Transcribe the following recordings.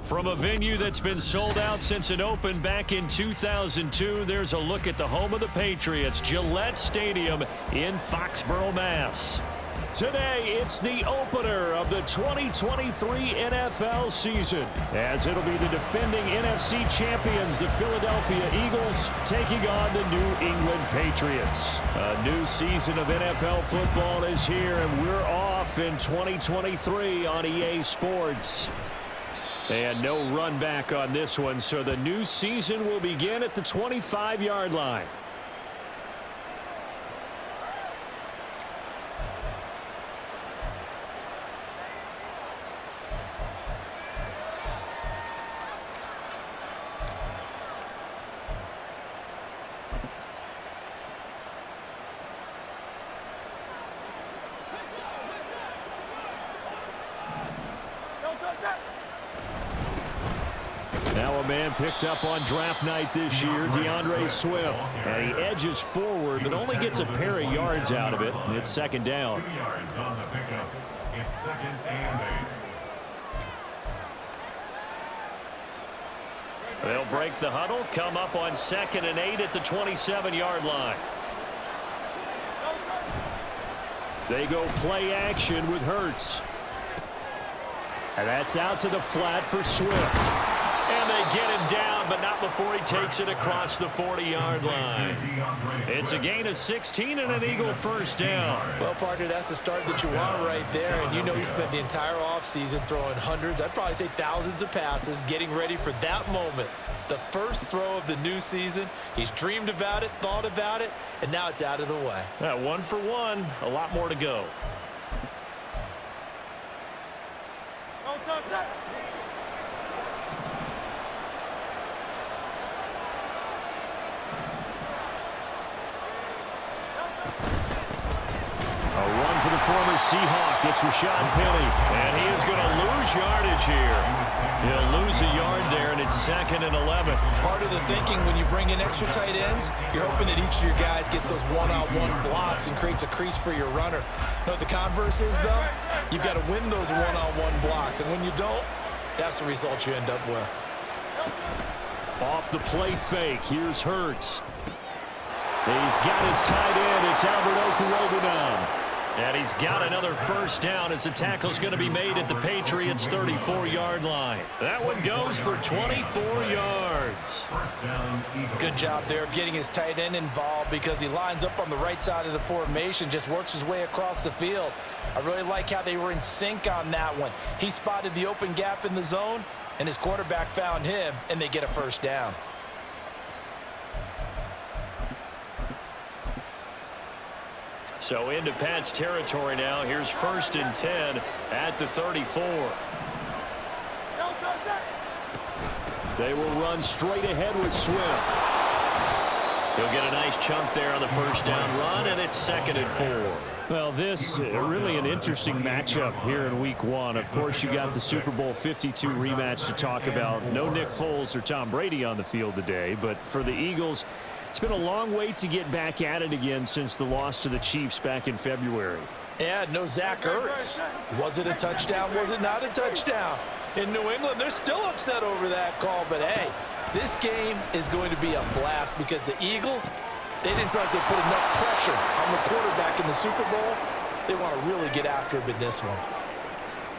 From a venue that's been sold out since it opened back in 2002, there's a look at the home of the Patriots, Gillette Stadium in Foxborough, Mass. Today, it's the opener of the 2023 NFL season, as it'll be the defending NFC champions, the Philadelphia Eagles, taking on the New England Patriots. A new season of NFL football is here, and we're off in 2023 on EA Sports. And no run back on this one, so the new season will begin at the 25-yard line. Now a man picked up on draft night this year, DeAndre Swift. And he edges forward, but only gets a pair of yards out of it. And it's second down. 2 yards on the pickup. It's 2nd and 8. They'll break the huddle, come up on 2nd and 8 at the 27-yard line. They go play action with Hurts. And that's out to the flat for Swift. And they get him down, but not before he takes it across the 40-yard line. It's a gain of 16 and an Eagle first down. Well, partner, that's the start that you want right there. And you know he spent the entire offseason throwing hundreds, I'd probably say thousands of passes, getting ready for that moment. The first throw of the new season. He's dreamed about it, thought about it, and now it's out of the way. 1 for 1, a lot more to go. A run for the former Seahawk. It's Rashad Penny. And he is going to lose yardage here. He'll lose a yard there, and it's 2nd and 11. Part of the thinking when you bring in extra tight ends, you're hoping that each of your guys gets those one-on-one blocks and creates a crease for your runner. You know what the converse is, though? You've got to win those one-on-one blocks, and when you don't, that's the result you end up with. Off the play fake, here's Hurts. He's got his tight end. It's Albert Okurobunan. And he's got another first down as the tackle's going to be made at the Patriots' 34-yard line. That one goes for 24 yards. Good job there of getting his tight end involved because he lines up on the right side of the formation, just works his way across the field. I really like how they were in sync on that one. He spotted the open gap in the zone, and his quarterback found him, and they get a first down. So into Pat's territory now. Here's 1st and 10 at the 34. They will run straight ahead with Swift. He'll get a nice chunk there on the first down run, and it's 2nd and 4. Well, this really an interesting matchup here in Week 1. Of course, you got the Super Bowl 52 rematch to talk about. No Nick Foles or Tom Brady on the field today, but for the Eagles, it's been a long wait to get back at it again since the loss to the Chiefs back in February. Yeah, no Zach Ertz. Was it a touchdown? Was it not a touchdown? In New England, they're still upset over that call. But, hey, this game is going to be a blast because the Eagles, they didn't feel like they put enough pressure on the quarterback in the Super Bowl. They want to really get after him in this one.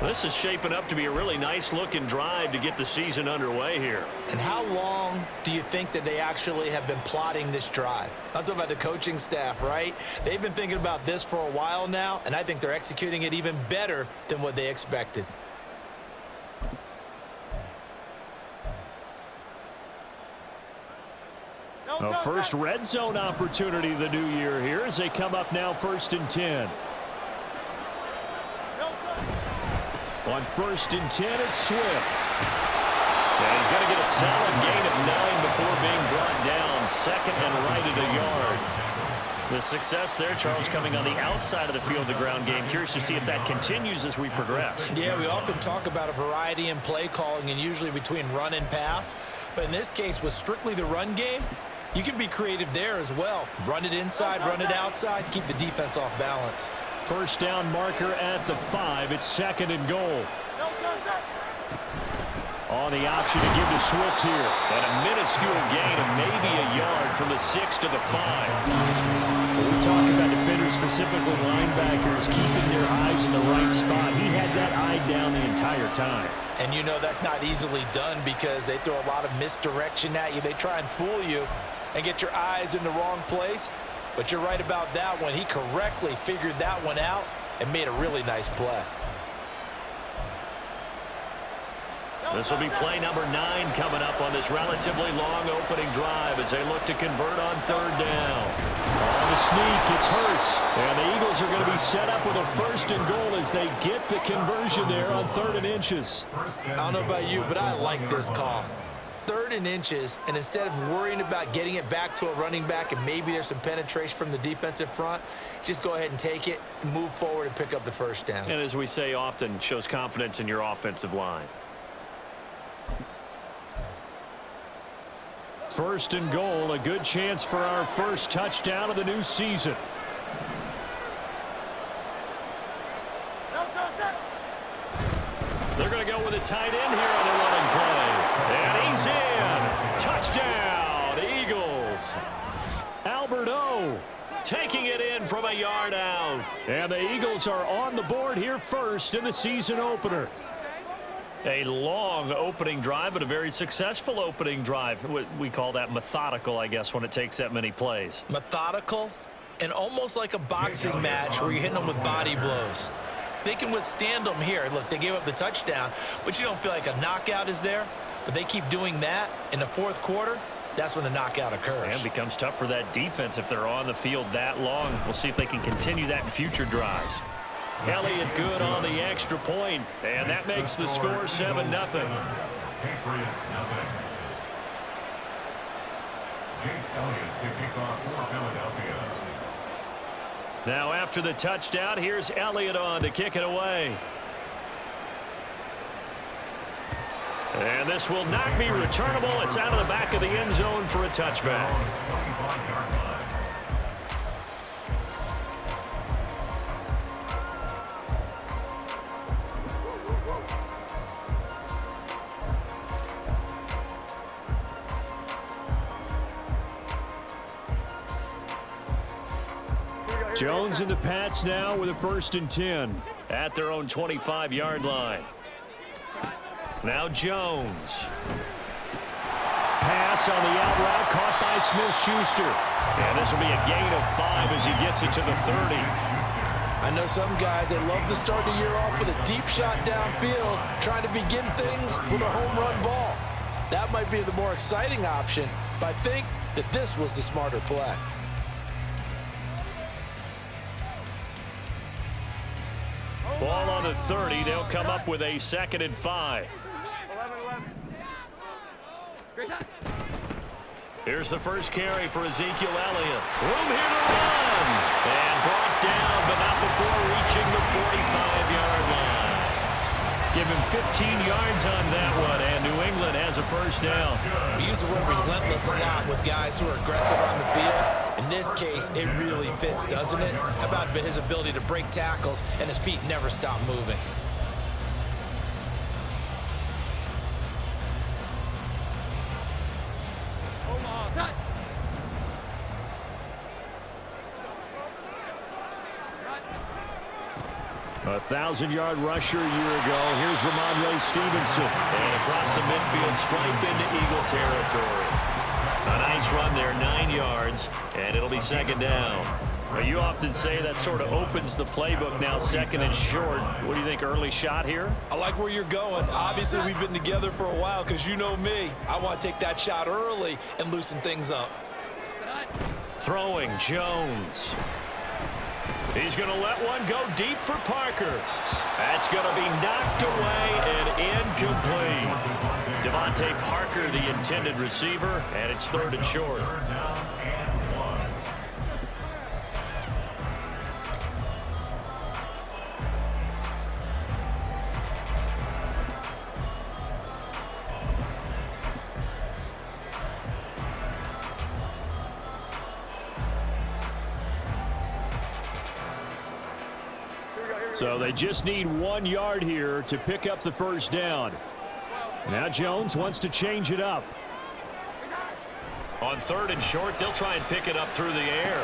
This is shaping up to be a really nice-looking drive to get the season underway here. And how long do you think that they actually have been plotting this drive? I'm talking about the coaching staff, right? They've been thinking about this for a while now, and I think they're executing it even better than what they expected. A first red zone opportunity the new year here as they come up now 1st and 10. On 1st and 10, it's Swift. And he's going to get a solid gain of 9 before being brought down. 2nd and right at a yard. The success there, Charles, coming on the outside of the field, the ground game. Curious to see if that continues as we progress. Yeah, we often talk about a variety in play calling and usually between run and pass. But in this case, with strictly the run game, you can be creative there as well. Run it inside, run it outside, keep the defense off balance. First down marker at the 5. It's 2nd and goal. On the option to give to Swift here. And a minuscule gain of maybe a yard from the 6 to the 5. When we talk about defenders, specifically linebackers, keeping their eyes in the right spot, he had that eye down the entire time. And you know that's not easily done because they throw a lot of misdirection at you. They try and fool you and get your eyes in the wrong place. But you're right about that one. He correctly figured that one out and made a really nice play. This will be play number 9 coming up on this relatively long opening drive as they look to convert on 3rd down. On the sneak, it's Hurts. And the Eagles are going to be set up with a 1st and goal as they get the conversion there on 3rd and inches. I don't know about you, but I like this call. 3rd and inches, and instead of worrying about getting it back to a running back and maybe there's some penetration from the defensive front, just go ahead and take it, move forward, and pick up the 1st down. And as we say often, shows confidence in your offensive line. 1st and goal, a good chance for our first touchdown of the new season. They're going to go with a tight end here on the running play. And he's in. Touchdown, Eagles. Albert O taking it in from a yard out. And the Eagles are on the board here first in the season opener. A long opening drive, but a very successful opening drive. We call that methodical, I guess, when it takes that many plays. Methodical and almost like a boxing match where you're hitting them with body blows. They can withstand them here. Look, they gave up the touchdown, but you don't feel like a knockout is there. But they keep doing that in the 4th quarter. That's when the knockout occurs. And it becomes tough for that defense if they're on the field that long. We'll see if they can continue that in future drives. Elliott good on the extra point, and that makes the score 7-0. Patriots, nothing. Jake Elliott to kick off for Philadelphia. Now after the touchdown, here's Elliott on to kick it away. And this will not be returnable. It's out of the back of the end zone for a touchback. Jones and the Pats now with a 1st and 10 at their own 25-yard line. Now Jones. Pass on the out route caught by Smith-Schuster. And this will be a gain of 5 as he gets it to the 30. I know some guys, they love to start the year off with a deep shot downfield, trying to begin things with a home run ball. That might be the more exciting option, but I think that this was the smarter play. Ball on the 30. They'll come up with a 2nd and 5. Here's the first carry for Ezekiel Elliott. Room here to run. And brought down, but not before reaching the 45-yard line. Give him 15 yards on that one, and New England has a 1st down. We use the word relentless a lot with guys who are aggressive on the field. In this case, it really fits, doesn't it? How about his ability to break tackles and his feet never stop moving? A 1,000-yard rusher a year ago. Here's Ramondre Stevenson. And across the midfield stripe into Eagle territory. A nice run there, 9 yards, and it'll be 2nd down. Now, you often say that sort of opens the playbook now, 2nd and short. What do you think, early shot here? I like where you're going. Obviously, we've been together for a while because you know me. I want to take that shot early and loosen things up. Throwing, Jones. He's going to let one go deep for Parker. That's going to be knocked away and incomplete. Devontae Parker, the intended receiver, and it's 3rd and short. So they just need 1 yard here to pick up the 1st down. Now Jones wants to change it up. On 3rd and short, they'll try and pick it up through the air.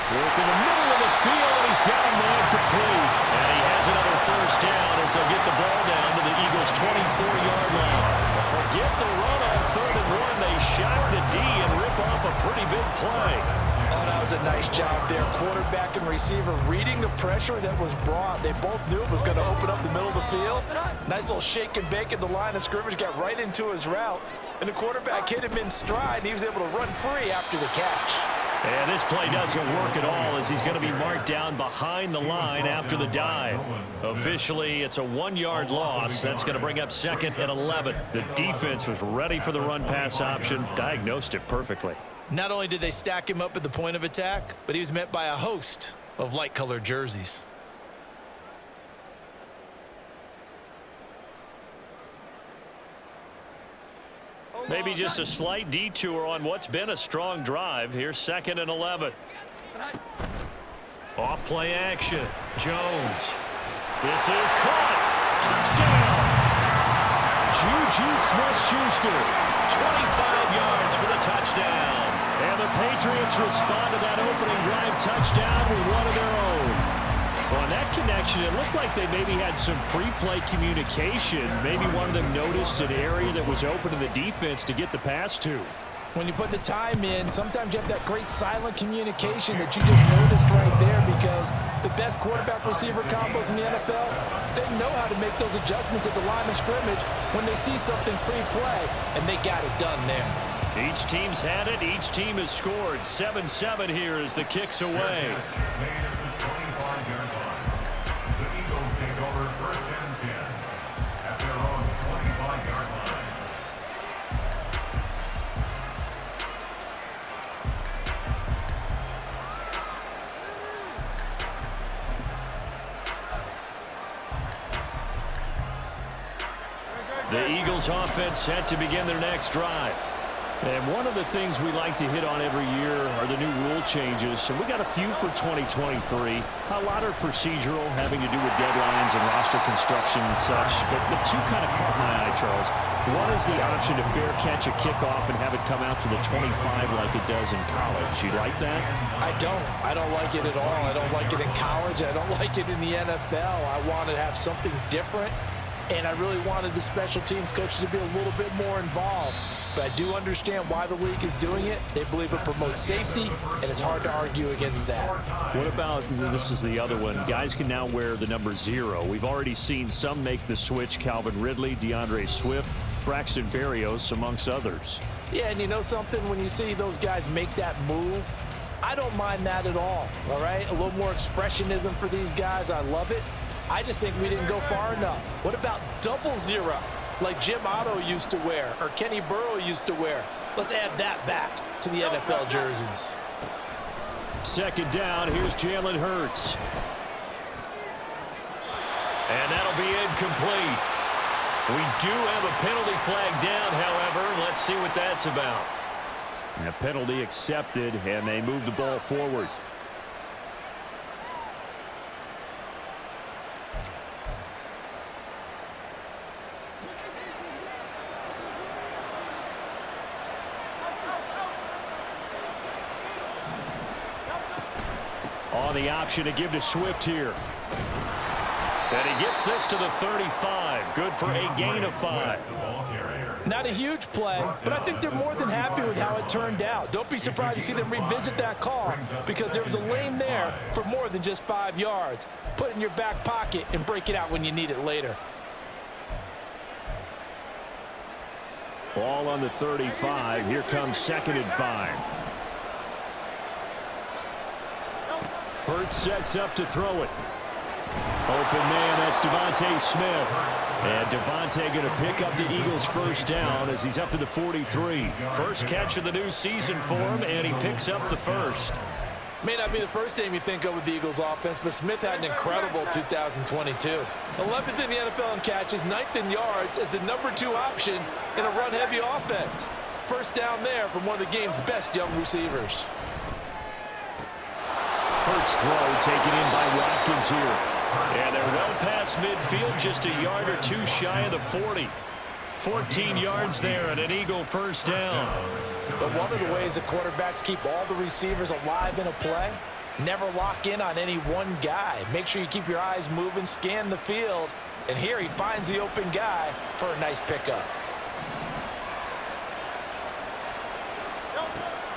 Work in the middle of the field, and he's got a man complete. And he has another first down as they'll get the ball down to the Eagles' 24-yard line. Forget the run on 3rd and 1. They shock the D and rip off a pretty big play. Oh, that was a nice job there. Quarterback and receiver reading the pressure that was brought. They both knew it was going to open up the middle of the field. Nice little shake and bake at the line of scrimmage, got right into his route. And the quarterback hit him in stride, and he was able to run free after the catch. And this play doesn't work at all as he's going to be marked down behind the line after the dive. Officially, it's a 1-yard loss. That's going to bring up 2nd and 11. The defense was ready for the run-pass option, diagnosed it perfectly. Not only did they stack him up at the point of attack, but he was met by a host of light-colored jerseys. Maybe just a slight detour on what's been a strong drive. Here's 2nd and 11. Off play action. Jones. This is caught. Touchdown. Juju Smith-Schuster. 25 yards for the touchdown. And the Patriots respond to that opening drive touchdown with one of their own. Well, on that connection, it looked like they maybe had some pre-play communication. Maybe one of them noticed an area that was open to the defense to get the pass to. When you put the time in, sometimes you have that great silent communication that you just noticed right there, because the best quarterback-receiver combos in the NFL, they know how to make those adjustments at the line of scrimmage when they see something pre-play, and they got it done there. Each team's had it. Each team has scored. 7-7 here as the kick's away. The Eagles offense set to begin their next drive. And one of the things we like to hit on every year are the new rule changes. And we got a few for 2023. A lot are procedural, having to do with deadlines and roster construction and such. But two kind of caught my eye, Charles. One is the option to fair catch a kickoff and have it come out to the 25 like it does in college. You like that? I don't. I don't like it at all. I don't like it in college. I don't like it in the NFL. I want to have something different. And I really wanted the special teams coaches to be a little bit more involved. But I do understand why the league is doing it. They believe it promotes safety, and it's hard to argue against that. What about, this is the other one, guys can now wear the number 0. We've already seen some make the switch, Calvin Ridley, DeAndre Swift, Braxton Berrios, amongst others. Yeah, and you know something? When you see those guys make that move, I don't mind that at all right? A little more expressionism for these guys. I love it. I just think we didn't go far enough. What about 00, like Jim Otto used to wear or Kenny Burrow used to wear? Let's add that back to the NFL jerseys. 2nd down, here's Jalen Hurts. And that'll be incomplete. We do have a penalty flag down, however. Let's see what that's about. And a penalty accepted, and they move the ball forward. On the option to give to Swift here. And he gets this to the 35. Good for a gain of 5. Not a huge play, but I think they're more than happy with how it turned out. Don't be surprised to see them revisit that call, because there was a lane there for more than just 5 yards. Put it in your back pocket and break it out when you need it later. Ball on the 35. Here comes 2nd and 5. Hurts sets up to throw it. Open man, that's Devontae Smith. And Devontae going to pick up the Eagles' first down as he's up to the 43. First catch of the new season for him, and he picks up the first. May not be the first name you think of with the Eagles offense, but Smith had an incredible 2022. 11th in the NFL in catches, 9th in yards as the number 2 option in a run-heavy offense. First down there from one of the game's best young receivers. Hurts throw taken in by Watkins here. And they're well past midfield, just a yard or two shy of the 40. 14 yards there and an Eagle first down. But one of the ways that quarterbacks keep all the receivers alive in a play, never lock in on any one guy. Make sure you keep your eyes moving, scan the field, and here he finds the open guy for a nice pickup.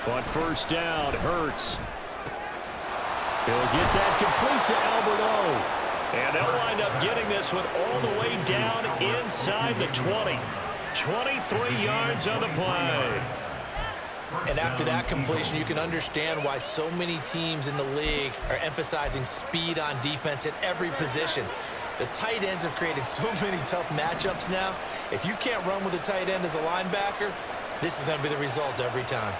On first down, Hurts. He'll get that complete to Alberto. And they'll wind up getting this one all the way down inside the 20. 23 yards on the play. And after that completion, you can understand why so many teams in the league are emphasizing speed on defense at every position. The tight ends have created so many tough matchups now. If you can't run with a tight end as a linebacker, this is going to be the result every time.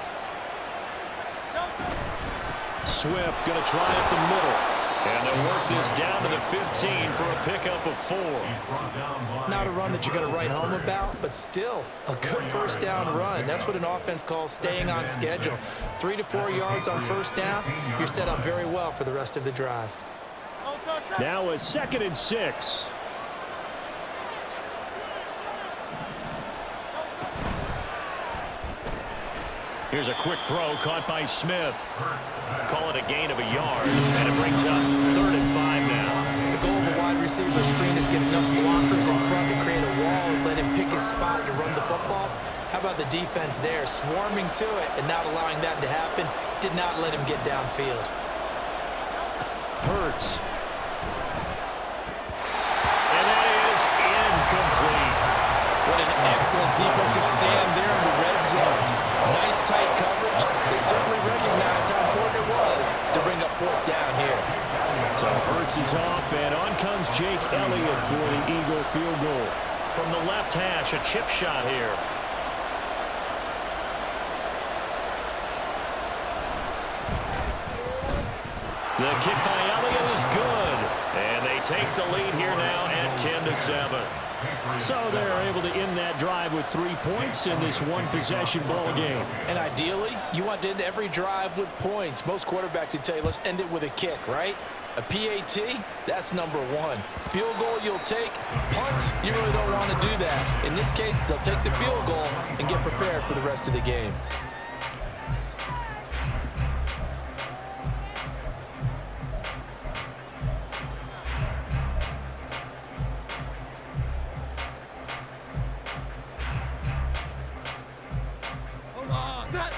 Swift going to try up the middle. And they'll work this down to the 15 for a pickup of 4. Not a run that you're going to write home about, but still a good first down run. That's what an offense calls staying on schedule. 3 to 4 yards on first down, you're set up very well for the rest of the drive. Now a 2nd and 6. Here's a quick throw caught by Smith. Call it a gain of a yard, and it brings up 3rd and 5 now. The goal of a wide receiver screen is get enough blockers in front to create a wall and let him pick his spot to run the football. How about the defense there, swarming to it and not allowing that to happen? Did not let him get downfield. Hurts. And that is incomplete. What an excellent defensive stand there in the red zone. Nice tight coverage. They certainly recognized how important it was to bring up 4th down here. So Hurts is off, and on comes Jake Elliott for the Eagle field goal. From the left hash, a chip shot here. The kick by Elliott is good, and they take the lead here now at 10-7. So they're able to end that drive with 3 points in this one-possession ball game. And ideally, you want to end every drive with points. Most quarterbacks would tell you, let's end it with a kick, right? A PAT, that's number 1. Field goal you'll take. Punts, you really don't want to do that. In this case, they'll take the field goal and get prepared for the rest of the game.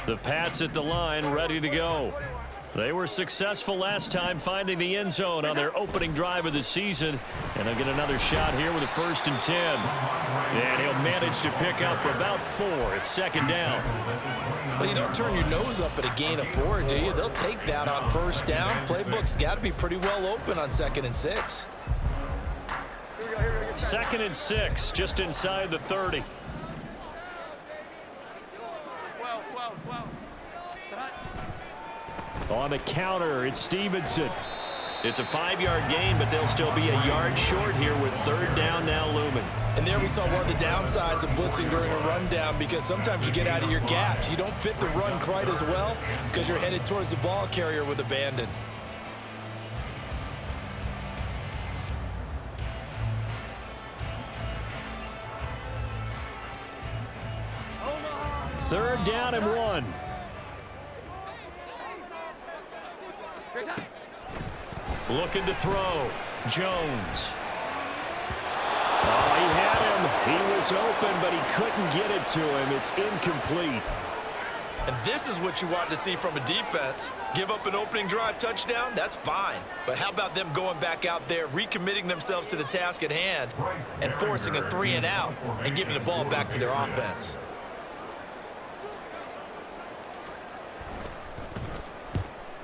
The Pats at the line, ready to go. They were successful last time finding the end zone on their opening drive of the season. And they'll get another shot here with a 1st and 10. And he'll manage to pick up about 4. It's 2nd down. Well, you don't turn your nose up at a gain of 4, do you? They'll take that on first down. Playbook's got to be pretty well open on 2nd and 6. 2nd and 6, just inside the 30. On the counter, it's Stevenson. It's a 5-yard gain, but they'll still be a yard short here with 3rd down now looming. And there we saw one of the downsides of blitzing during a rundown, because sometimes you get out of your gaps. You don't fit the run quite as well because you're headed towards the ball carrier with abandon. Third down and 1. Looking to throw. Jones. Oh, he had him. He was open, but he couldn't get it to him. It's incomplete. And this is what you want to see from a defense. Give up an opening drive touchdown, that's fine. But how about them going back out there, recommitting themselves to the task at hand, and forcing a 3 and out and giving the ball back to their offense?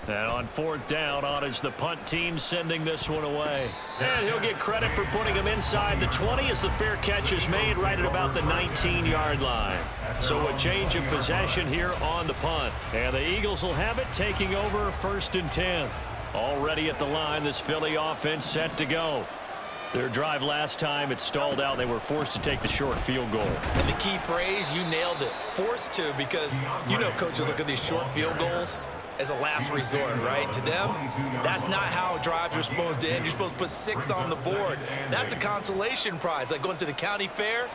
And on 4th down, on is the punt team sending this one away. And he'll get credit for putting him inside the 20 as the fair catch is made right at about the 19-yard line. So a change of possession here on the punt. And the Eagles will have it, taking over 1st and 10. Already at the line, this Philly offense set to go. Their drive last time, it stalled out. They were forced to take the short field goal. And the key phrase, you nailed it. Forced to, because you know coaches look at these short field goals as a last resort, right? To them, that's not how drives are supposed to end. You're supposed to put 6 on the board. That's a consolation prize, like going to the county fair.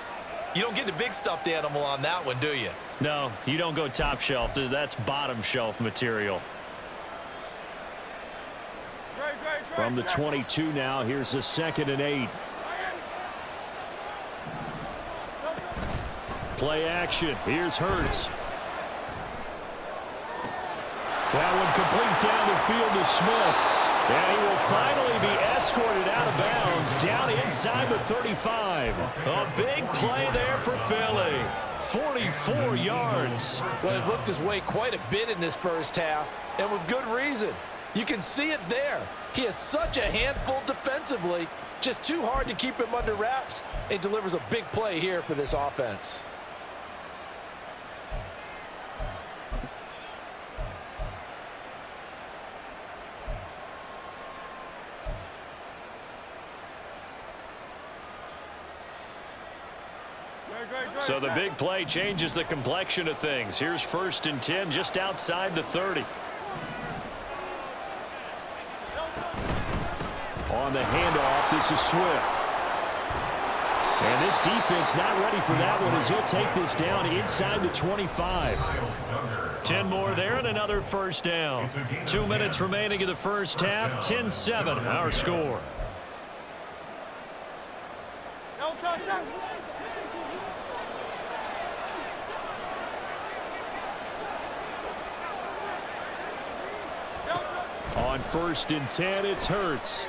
You don't get the big stuffed animal on that one, do you? No, you don't go top shelf. That's bottom shelf material. From the 22 now, here's a 2nd and 8. Play action. Here's Hurts. That one complete down the field to Smith. And he will finally be escorted out of bounds down inside the 35. A big play there for Philly. 44 yards. Well, it looked his way quite a bit in this first half, and with good reason. You can see it there. He is such a handful defensively. Just too hard to keep him under wraps, and delivers a big play here for this offense. So the big play changes the complexion of things. Here's 1st and 10 just outside the 30. On the handoff, this is Swift. And this defense not ready for that one as he'll take this down inside the 25. 10 more there and another first down. 2 minutes remaining in the first half. 10-7 our score. On 1st and 10, it's Hurts.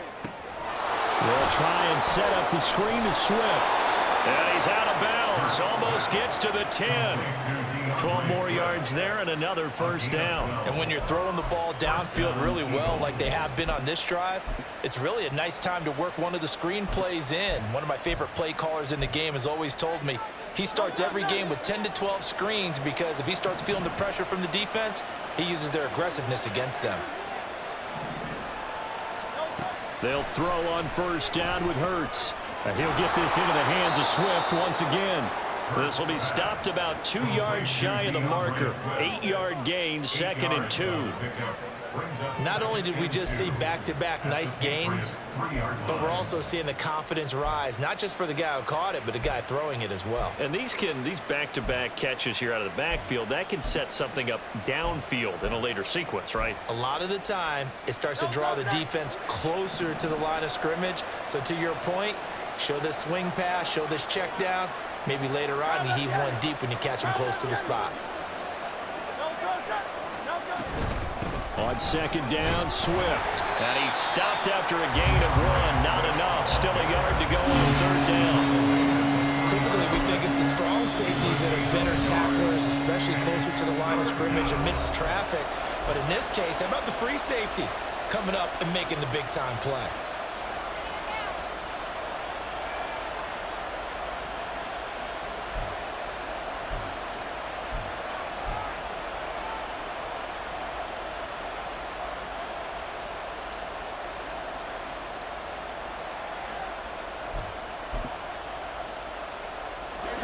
They'll try and set up the screen to Swift. And he's out of bounds. Almost gets to the 10. 12 more yards there and another first down. And when you're throwing the ball downfield really well like they have been on this drive, it's really a nice time to work one of the screen plays in. One of my favorite play callers in the game has always told me he starts every game with 10 to 12 screens because if he starts feeling the pressure from the defense, he uses their aggressiveness against them. They'll throw on first down with Hurts. And he'll get this into the hands of Swift once again. This will be stopped about 2 yards shy of the marker. 8-yard gain, 2nd and 2. Not only did we just see back-to-back nice gains, but we're also seeing the confidence rise, not just for the guy who caught it, but the guy throwing it as well. And these back-to-back catches here out of the backfield, that can set something up downfield in a later sequence, right? A lot of the time, it starts to draw the defense closer to the line of scrimmage. So to your point, show this swing pass, show this check down. Maybe later on, you heave one deep when you catch him close to the spot. On 2nd down, Swift. And he's stopped after a gain of 1. Not enough. Still a yard to go on 3rd down. Typically, we think it's the strong safeties that are better tacklers, especially closer to the line of scrimmage amidst traffic. But in this case, how about the free safety coming up and making the big-time play?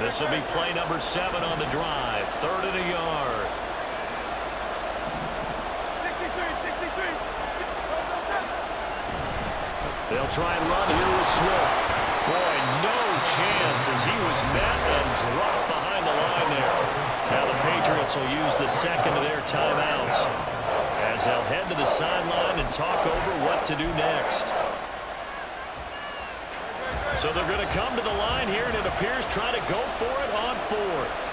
This will be play number 7 on the drive. 3rd and a yard. They'll try and run here with Swift. Boy, no chance as he was met and dropped behind the line there. Now the Patriots will use the 2nd of their timeouts as they'll head to the sideline and talk over what to do next. So they're going to come to the line here, and it appears trying to go for it on 4th.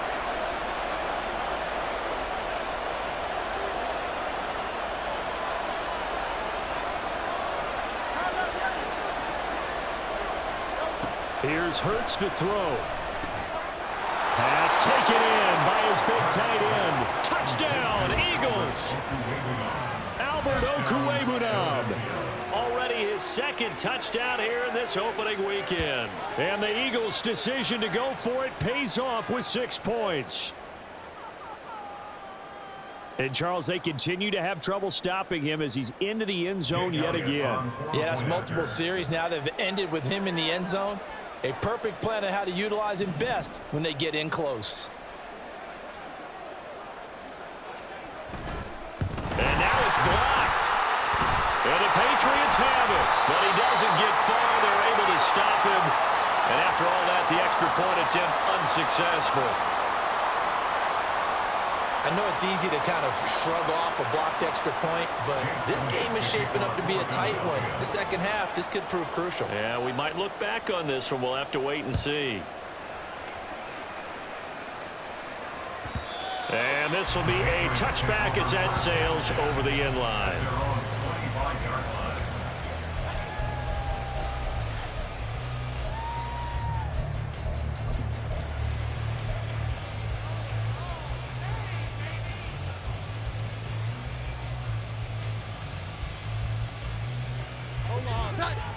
Here's Hurts to throw. Pass taken in by his big tight end. Touchdown, Eagles! Albert Okwuegbunam. Already his 2nd touchdown here in this opening weekend. And the Eagles' decision to go for it pays off with 6 points. And, Charles, they continue to have trouble stopping him as he's into the end zone yet again. Yeah, it's multiple series now that have ended with him in the end zone. A perfect plan on how to utilize him best when they get in close. And now it's blocked. And the Patriots have it. But he doesn't get far. They're able to stop him. And after all that the extra point attempt unsuccessful. I know it's easy to kind of shrug off a blocked extra point, but this game is shaping up to be a tight one. The second half, this could prove crucial. Yeah, we might look back on this one. We'll have to wait and see. And this will be a touchback as that sails over the end line.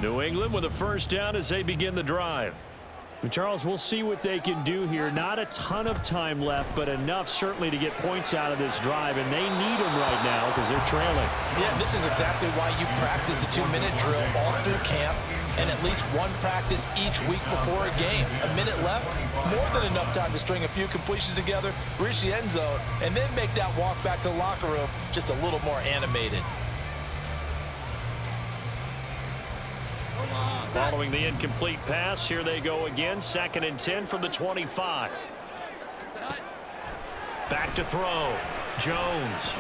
New England with a first down as they begin the drive. Charles, we'll see what they can do here. Not a ton of time left, but enough certainly to get points out of this drive, and they need them right now because they're trailing. Yeah, this is exactly why you practice a 2-minute drill all through camp and at least one practice each week before a game. A minute left, more than enough time to string a few completions together, reach the end zone, and then make that walk back to the locker room just a little more animated. Following the incomplete pass, here they go again. 2nd and 10 from the 25. Back to throw. Jones.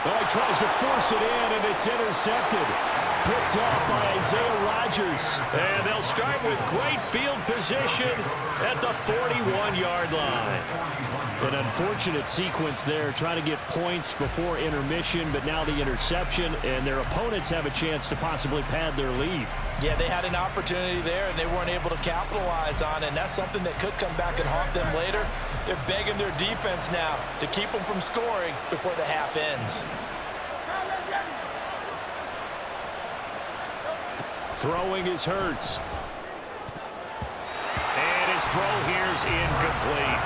Oh, he tries to force it in, and it's intercepted. Picked up by Isaiah Rodgers. And they'll start with great field position at the 41-yard line. An unfortunate sequence there, trying to get points before intermission, but now the interception, and their opponents have a chance to possibly pad their lead. Yeah, they had an opportunity there, and they weren't able to capitalize on it, and that's something that could come back and haunt them later. They're begging their defense now to keep them from scoring before the half ends. Throwing is Hurts. And his throw here's incomplete.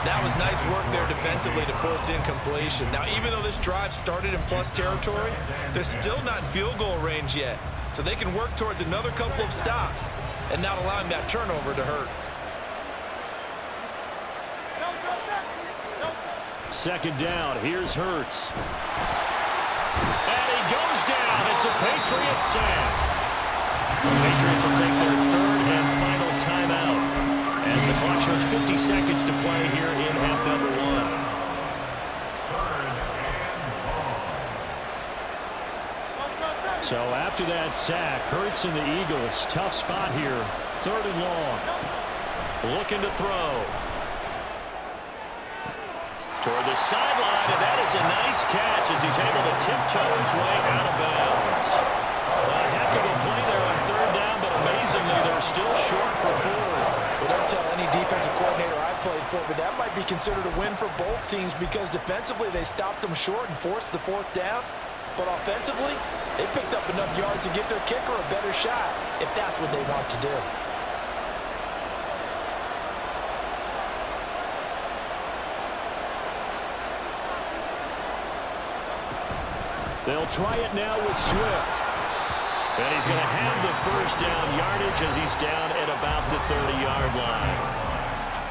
That was nice work there defensively to force incompletion. Now, even though this drive started in plus territory, they're still not in field goal range yet. So they can work towards another couple of stops and not allowing that turnover to hurt. 2nd down. Here's Hurts. And he goes down. It's a Patriot sack. The Patriots will take their 3rd and final timeout as the clock shows 50 seconds to play here in half number 1. So after that sack, Hurts and the Eagles, tough spot here. 3rd and long. Looking to throw. Toward the sideline, and that is a nice catch as he's able to tiptoe his way out of bounds. A heck of a play there on 3rd down, but amazingly, they're still short for 4th. Well, don't tell any defensive coordinator I played for, but that might be considered a win for both teams because defensively they stopped them short and forced the 4th down. But offensively, they picked up enough yards to give their kicker a better shot if that's what they want to do. They'll try it now with Swift. And he's going to have the first down yardage as he's down at about the 30-yard line.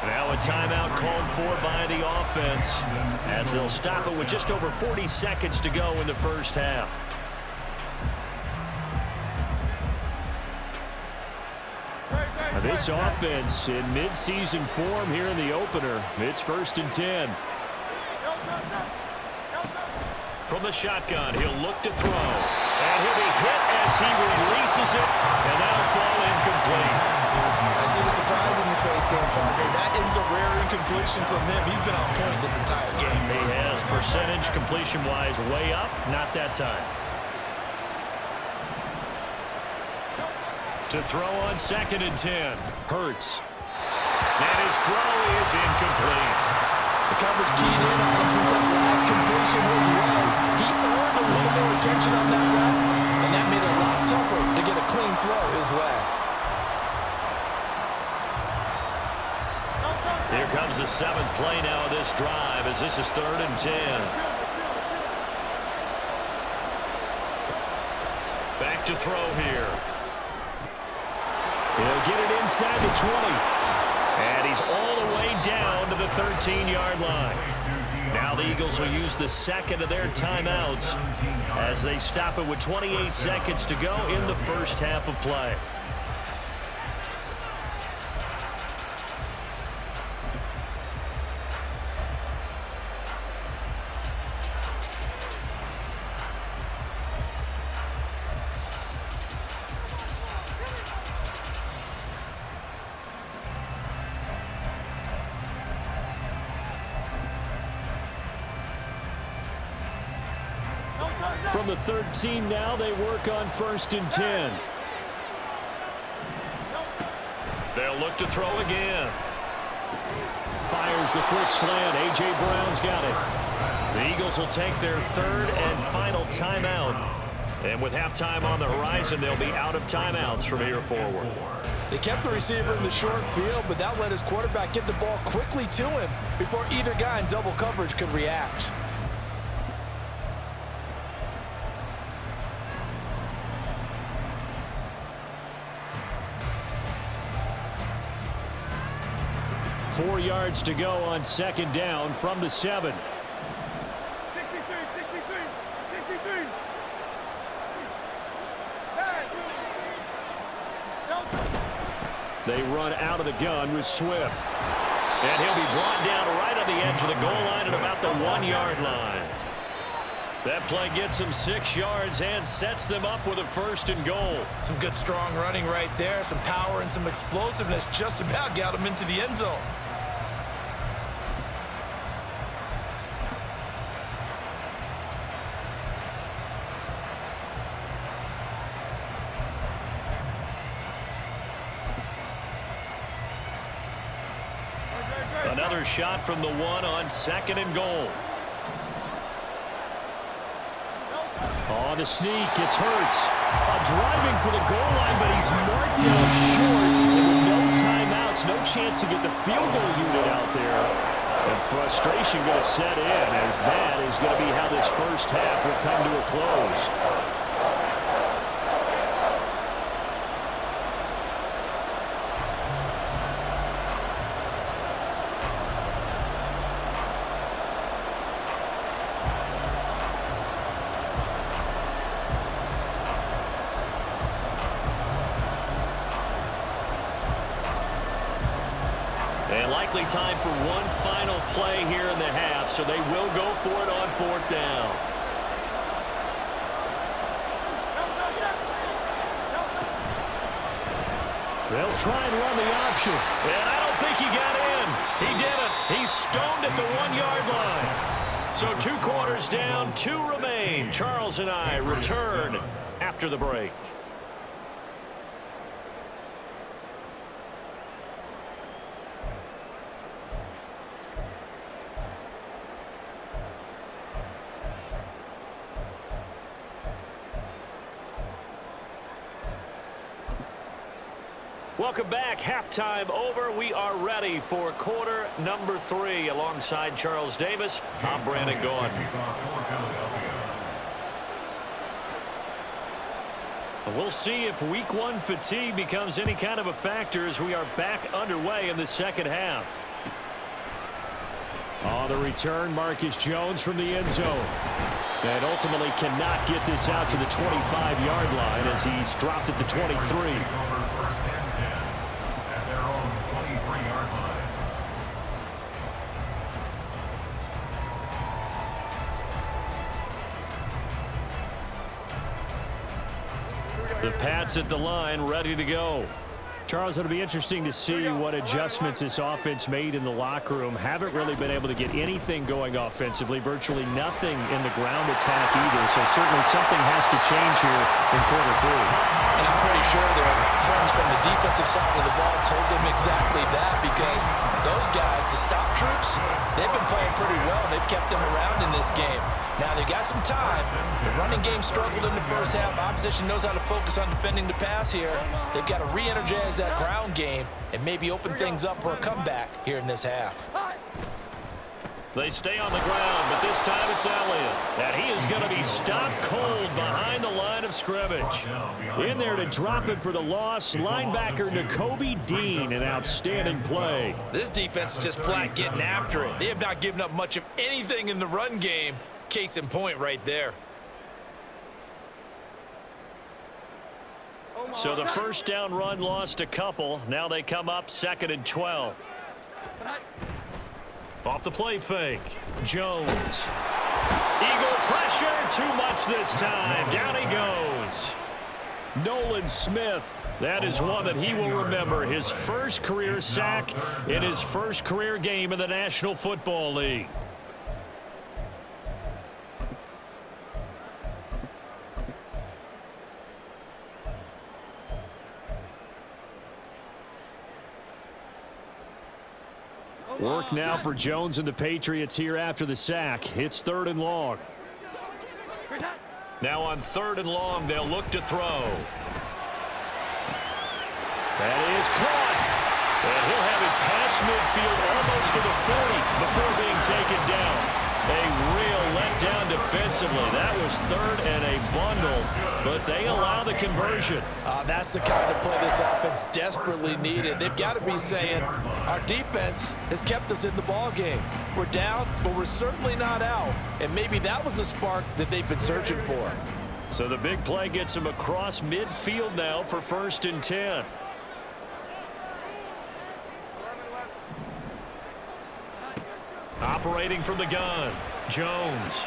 Now a timeout called for by the offense as they'll stop it with just over 40 seconds to go in the first half. This offense in mid-season form here in the opener. It's 1st and 10. From the shotgun, he'll look to throw. And he'll be hit as he releases it, and that'll fall incomplete. I see the surprise in your face there, partner. That is a rare incompletion from him. He's been on point this entire game. He has percentage completion-wise way up, not that time. To throw on 2nd and 10. Hurts. And his throw is incomplete. The coverage keyed in on him since that last completion was low. He earned a little more attention on that route, and that made it a lot tougher to get a clean throw his way. Here comes the 7th play now of this drive as this is 3rd and 10. Back to throw here. He'll get it inside the 20. And he's all the way down to the 13-yard line. Now the Eagles will use the 2nd of their timeouts as they stop it with 28 seconds to go in the first half of play. From the 13 now, they work on 1st and 10. They'll look to throw again. Fires the quick slant. A.J. Brown's got it. The Eagles will take their 3rd and final timeout. And with halftime on the horizon, they'll be out of timeouts from here forward. They kept the receiver in the short field, but that let his quarterback get the ball quickly to him before either guy in double coverage could react. Four yards to go on 2nd down from the 7. They run out of the gun with Swift. And he'll be brought down right on the edge of the goal line at about the 1-yard line. That play gets them 6 yards and sets them up with a 1st and goal. Some good strong running right there. Some power and some explosiveness just about got them into the end zone. Another shot from the 1 on 2nd and goal. On the sneak, it's Hurts. Driving for the goal line, but he's marked down short. And with no timeouts, no chance to get the field goal unit out there. And frustration going to set in, as that is going to be how this first half will come to a close. And likely time for one final play here in the half, so they will go for it on 4th down. They'll try and run the option. And I don't think he got in. He didn't. He's stoned at the 1-yard line. So 2 quarters down, 2 remain. Charles and I return after the break. Welcome back. Halftime over. We are ready for quarter number 3. Alongside Charles Davis, I'm Brandon Gaughan. We'll see if week 1 fatigue becomes any kind of a factor as we are back underway in the second half. On the return, Marcus Jones from the end zone. And ultimately cannot get this out to the 25-yard line as he's dropped at the 23. The Pats at the line, ready to go. Charles, it'll be interesting to see what adjustments this offense made in the locker room. Haven't really been able to get anything going offensively, virtually nothing in the ground attack either. So certainly something has to change here in quarter 3. And I'm pretty sure their friends from the defensive side of the ball told them exactly that, because those guys, the stop troops, they've been playing pretty well. They've kept them around in this game. Now, they got some time. The running game struggled in the first half. Opposition knows how to focus on defending the pass here. They've got to re-energize that ground game and maybe open things up for a comeback here in this half. They stay on the ground, but this time it's Elliott. And he is going to be stopped cold behind the line of scrimmage. In there to drop it for the loss, linebacker Nakobe Dean, an outstanding play. This defense is just flat getting after it. They have not given up much of anything in the run game. Case in point right there. So the first down run lost a couple. Now they come up 2nd and 12. Off the play fake. Jones. Eagle pressure. Too much this time. Down he goes. Nolan Smith. That is one that he will remember. His first career sack in his first career game in the National Football League. Work now for Jones and the Patriots here after the sack. It's 3rd and long. Now on 3rd and long, they'll look to throw. That is caught. And he'll have it past midfield almost to the 40 before being taken down. A real letdown defensively. That was 3rd and a bundle, but they allow the conversion. That's the kind of play this offense desperately needed. They've got to be saying, our defense has kept us in the ball game. We're down, but we're certainly not out. And maybe that was the spark that they've been searching for. So the big play gets them across midfield now for 1st and 10. Operating from the gun, Jones.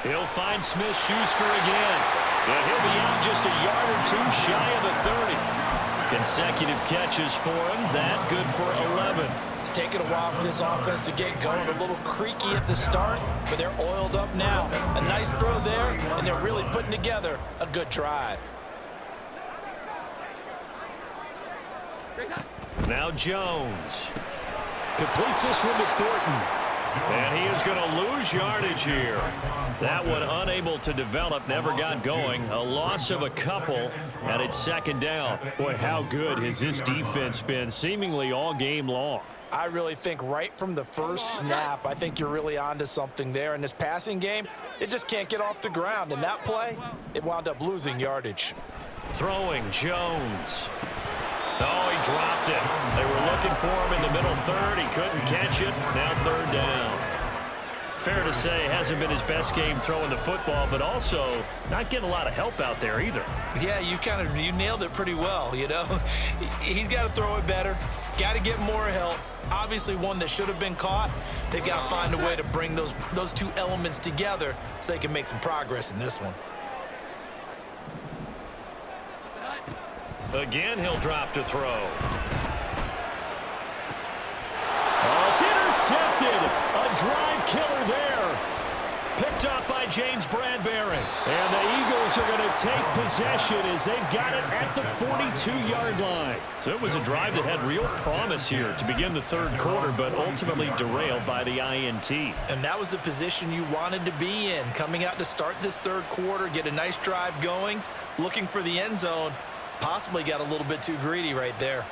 He'll find Smith-Schuster again. And he'll be out just a yard or 2 shy of the 30. Consecutive catches for him. That good for 11. It's taken a while for this offense to get going. A little creaky at the start, but they're oiled up now. A nice throw there, and they're really putting together a good drive. Now Jones. Completes this one to Thornton. And he is going to lose yardage here. That one unable to develop, never got going. A loss of a couple, and it's 2nd down. Boy, how good has this defense been seemingly all game long? I really think right from the first snap, I think you're really onto something there. In this passing game, it just can't get off the ground. In that play, it wound up losing yardage. Throwing, Jones. Oh, he dropped it. They were looking for him in the middle 3rd. He couldn't catch it. Now 3rd down. Fair to say, hasn't been his best game throwing the football, but also not getting a lot of help out there either. Yeah, you nailed it pretty well, you know. He's got to throw it better. Got to get more help. Obviously one that should have been caught. They've got to find a way to bring those two elements together so they can make some progress in this one. Again, he'll drop to throw. Oh, it's intercepted. A drive killer there. Picked up by James Bradbury. And the Eagles are going to take possession as they've got it at the 42-yard line. So it was a drive that had real promise here to begin the 3rd quarter, but ultimately derailed by the INT. And that was the position you wanted to be in. Coming out to start this 3rd quarter, get a nice drive going, looking for the end zone. Possibly got a little bit too greedy right there.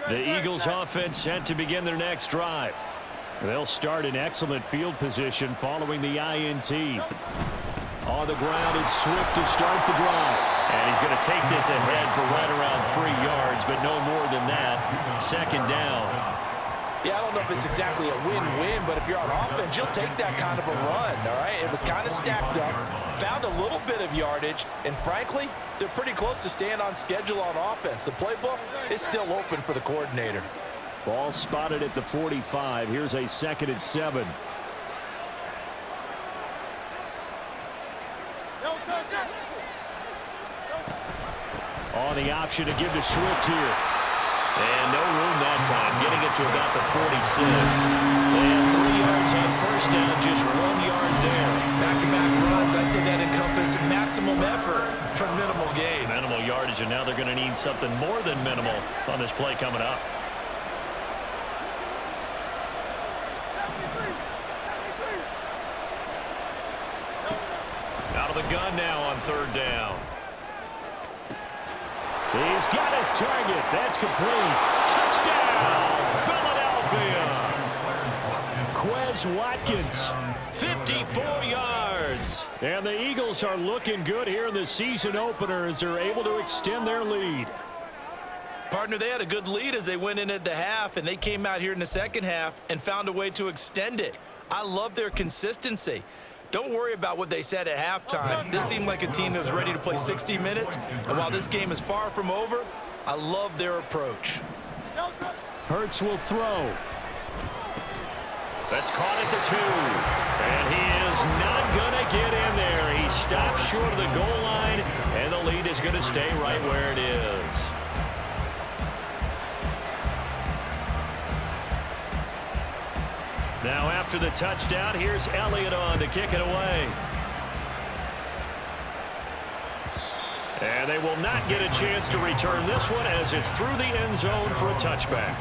The Eagles offense set to begin their next drive. They'll start in excellent field position following the INT. On the ground, it's Swift to start the drive. And he's going to take this ahead for right around 3 yards, but no more than that. 2nd down. Yeah, I don't know if it's exactly a win-win, but if you're on offense, you'll take that kind of a run, all right? It was kind of stacked up, found a little bit of yardage, and frankly, they're pretty close to staying on schedule on offense. The playbook is still open for the coordinator. Ball spotted at the 45. Here's a 2nd and 7. On the option to give to Swift here. And no room that time, getting it to about the 46. And 3 yards on 1st down, just 1 yard there. Back-to-back runs, I'd say that encompassed maximum effort for minimal gain. Minimal yardage, and now they're going to need something more than minimal on this play coming up. Out of the gun now on 3rd down. He's got his target. That's complete. Touchdown, Philadelphia. Quez Watkins. 54 yards. And the Eagles are looking good here in the season opener as they're able to extend their lead. Partner, they had a good lead as they went in at the half, and they came out here in the 2nd half and found a way to extend it. I love their consistency. Don't worry about what they said at halftime. This seemed like a team that was ready to play 60 minutes. And while this game is far from over, I love their approach. Hurts will throw. That's caught at the 2. And he is not going to get in there. He stops short of the goal line, and the lead is going to stay right where it is. Now after the touchdown, here's Elliott on to kick it away. And they will not get a chance to return this one as it's through the end zone for a touchback.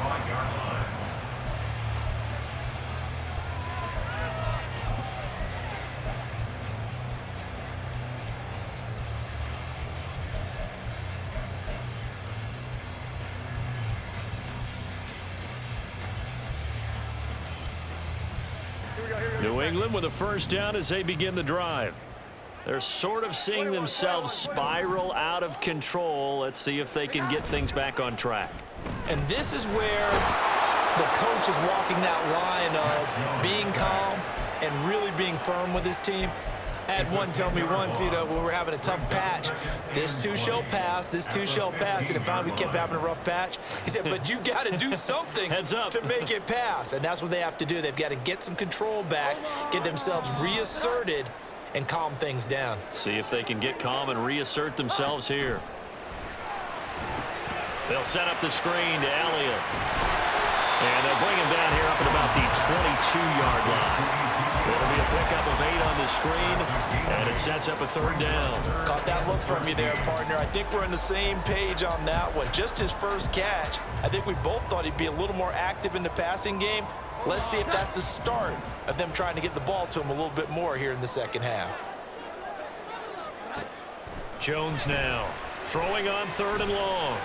New England with a first down as they begin the drive. They're sort of seeing themselves spiral out of control. Let's see if they can get things back on track. And this is where the coach is walking that line of being calm and really being firm with his team. I had one tell me once, when we were having a tough patch, this too shall pass, this too shall pass, and it finally kept having a rough patch. He said, but you got to do something to make it pass, and that's what they have to do. They've got to get some control back, get themselves reasserted, and calm things down. See if they can get calm and reassert themselves here. They'll set up the screen to Elliott. And they'll bring him down here up at about the 22-yard line. It'll be a pickup of 8 on the screen, and it sets up a third down. Caught that look from you there, partner. I think we're on the same page on that one. Just his first catch. I think we both thought he'd be a little more active in the passing game. Let's see if that's the start of them trying to get the ball to him a little bit more here in the second half. Jones now throwing on 3rd and long.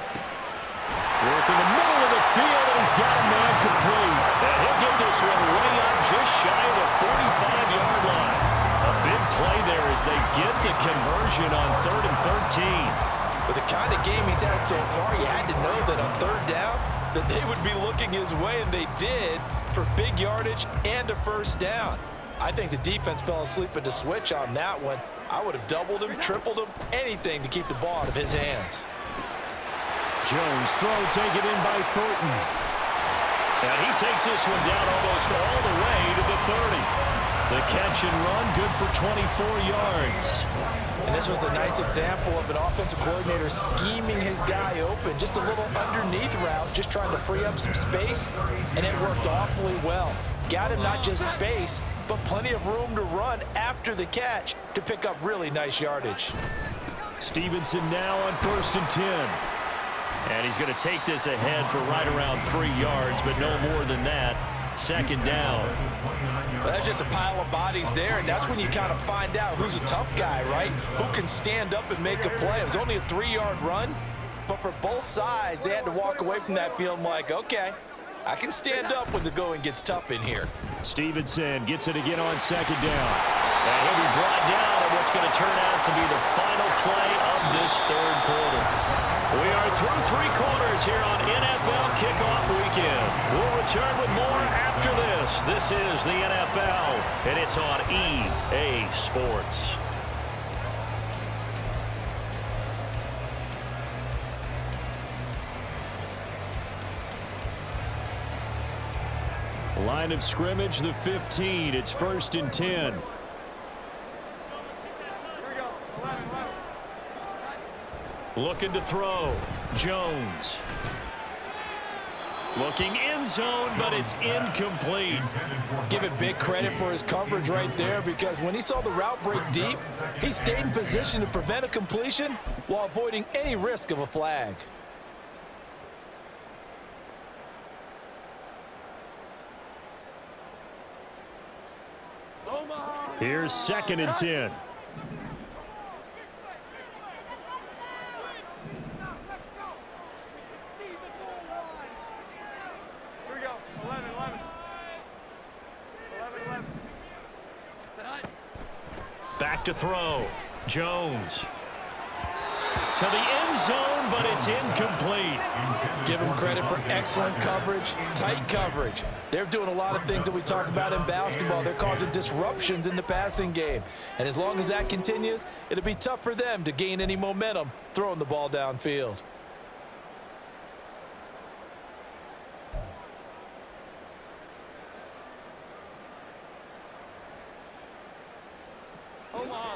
Working the middle of the field, and he's got a man complete. And he'll get this one way up just shy of the 45-yard line. A big play there as they get the conversion on 3rd and 13. With the kind of game he's had so far, you had to know that on 3rd down that they would be looking his way, and they did, for big yardage and a first down. I think the defense fell asleep at the switch on that one. I would have doubled him, tripled him, anything to keep the ball out of his hands. Jones throw taken in by Thornton. And he takes this one down almost all the way to the 30. The catch and run, good for 24 yards. And this was a nice example of an offensive coordinator scheming his guy open. Just a little underneath route, just trying to free up some space, and it worked awfully well. Got him not just space, but plenty of room to run after the catch to pick up really nice yardage. Stevenson now on 1st and 10. And he's going to take this ahead for right around 3 yards, but no more than that. 2nd down. Well, that's just a pile of bodies there, and that's when you kind of find out who's a tough guy, right? Who can stand up and make a play. It was only a 3-yard run, but for both sides, they had to walk away from that feeling like, okay, I can stand up when the going gets tough in here. Stevenson gets it again on 2nd down. And he'll be brought down on what's going to turn out to be the final play of this 3rd quarter. We are through 3 quarters here on NFL Kickoff Weekend. We'll return with more after this. This is the NFL, and it's on EA Sports. Line of scrimmage, the 15. It's 1st and 10. Looking to throw. Jones. Looking end zone, but it's incomplete. Give it big credit for his coverage right there, because when he saw the route break deep, he stayed in position to prevent a completion while avoiding any risk of a flag. Here's 2nd and 10. Back to throw. Jones. To the end zone, but it's incomplete. Give him credit for excellent coverage, tight coverage. They're doing a lot of things that we talk about in basketball. They're causing disruptions in the passing game. And as long as that continues, it'll be tough for them to gain any momentum throwing the ball downfield.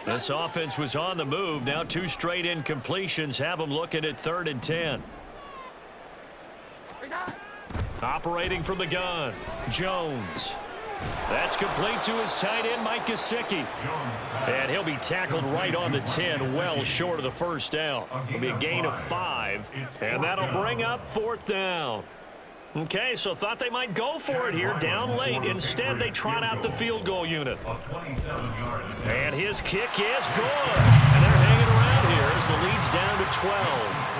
This offense was on the move. Now 2 straight incompletions have them looking at 3rd and 10. Operating from the gun, Jones. That's complete to his tight end, Mike Gesicki. And he'll be tackled right on the 10, well short of the first down. It'll be a gain of 5, and that'll bring up 4th down. Okay, so thought they might go for it here, down late. Instead, they trot out the field goal unit. And his kick is good. And they're hanging around here as the lead's down to 12.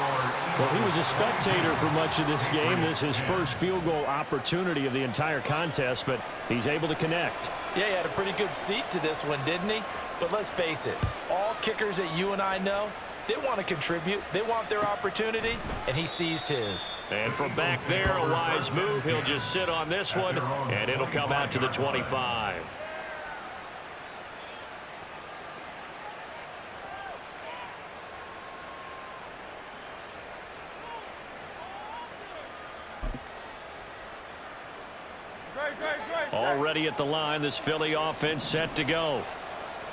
Well, he was a spectator for much of this game. This is his first field goal opportunity of the entire contest, but he's able to connect. Yeah, he had a pretty good seat to this one, didn't he? But let's face it, all kickers that you and I know, they want to contribute. They want their opportunity, and he seized his. And from back there, a wise move. He'll just sit on this one, and it'll come out to the 25. Already at the line, this Philly offense set to go.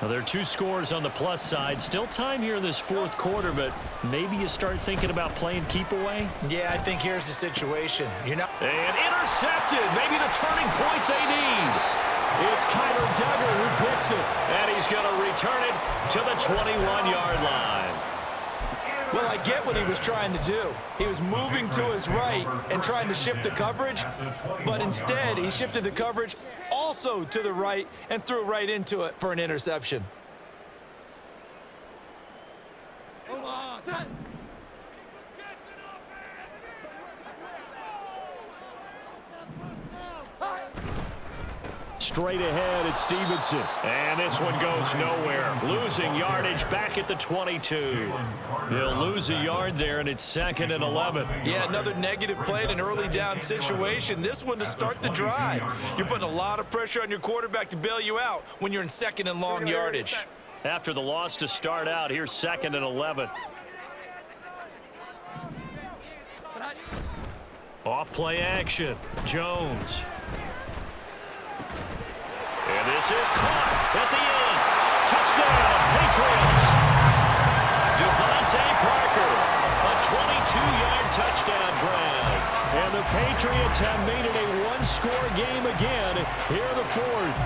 Now, there are 2 scores on the plus side. Still time here in this 4th quarter, but maybe you start thinking about playing keep away. Yeah, I think here's the situation. You're not. And intercepted. Maybe the turning point they need. It's Kyler Duggar who picks it, and he's going to return it to the 21-yard line. Well, I get what he was trying to do. He was moving to his right and trying to shift the coverage, but instead he shifted the coverage also to the right and threw right into it for an interception. Straight ahead at Stevenson. And this one goes nowhere. Losing yardage back at the 22. They'll lose a yard there, and it's 2nd and 11. Yeah, another negative play in an early down situation. This one to start the drive. You're putting a lot of pressure on your quarterback to bail you out when you're in 2nd and long yardage. After the loss to start out, here's 2nd and 11. Off play action. Jones. And this is caught at the end. Touchdown, Patriots. Devontae Parker, a 22-yard touchdown grab. And the Patriots have made it a one-score game again here in the 4th.